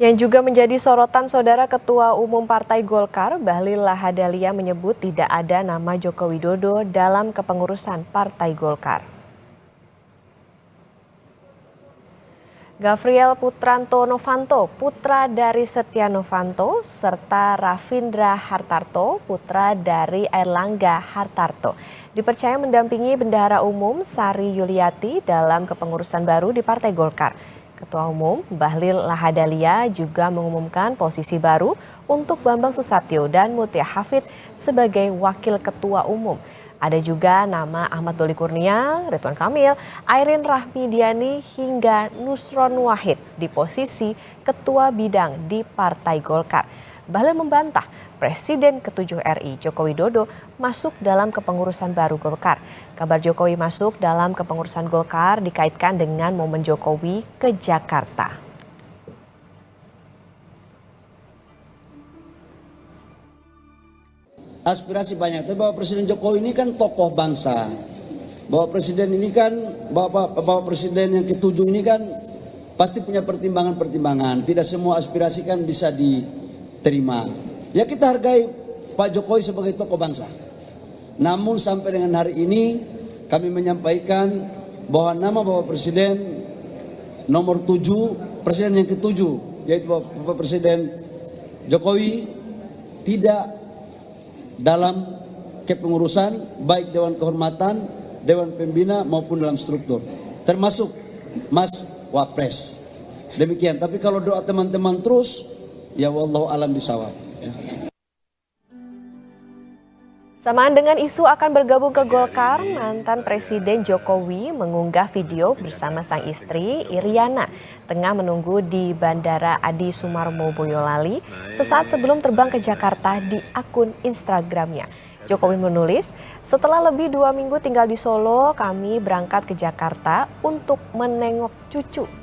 Yang juga menjadi sorotan Saudara Ketua Umum Partai Golkar, Bahlil Lahadalia menyebut tidak ada nama Joko Widodo dalam kepengurusan Partai Golkar. Gavriel Putranto Novanto, putra dari Setia Novanto, serta Rafindra Hartarto, putra dari Airlangga Hartarto, dipercaya mendampingi Bendahara Umum Sari Yuliati dalam kepengurusan baru di Partai Golkar. Ketua Umum Bahlil Lahadalia juga mengumumkan posisi baru untuk Bambang Susatyo dan Mutia Hafid sebagai Wakil Ketua Umum. Ada juga nama Ahmad Doli Kurnia, Ridwan Kamil, Airin Rahmidiani hingga Nusron Wahid di posisi Ketua Bidang di Partai Golkar. Bahlil membantah Presiden ke-7 RI Joko Widodo masuk dalam kepengurusan baru Golkar. Kabar Jokowi masuk dalam kepengurusan Golkar dikaitkan dengan momen Jokowi ke Jakarta. Aspirasi banyak, tapi Bapak Presiden Jokowi ini kan tokoh bangsa. Bapak Presiden ini kan, Bapak Presiden yang ke-7 ini kan pasti punya pertimbangan-pertimbangan. Tidak semua aspirasi kan bisa diterima. Ya kita hargai Pak Jokowi sebagai tokoh bangsa. Namun sampai dengan hari ini kami menyampaikan bahwa nama Bapak Presiden nomor 7, Presiden yang ke-7, yaitu Bapak Presiden Jokowi tidak dalam kepengurusan baik Dewan Kehormatan, Dewan Pembina maupun dalam struktur, termasuk Mas Wapres. Demikian. Tapi kalau doa teman-teman terus, ya wallahu alam bisawab. Ya. Samaan dengan isu akan bergabung ke Golkar, mantan Presiden Jokowi mengunggah video bersama sang istri Iriana tengah menunggu di Bandara Adi Sumarmo Boyolali sesaat sebelum terbang ke Jakarta di akun Instagramnya. Jokowi menulis, setelah lebih 2 minggu tinggal di Solo, kami berangkat ke Jakarta untuk menengok cucu.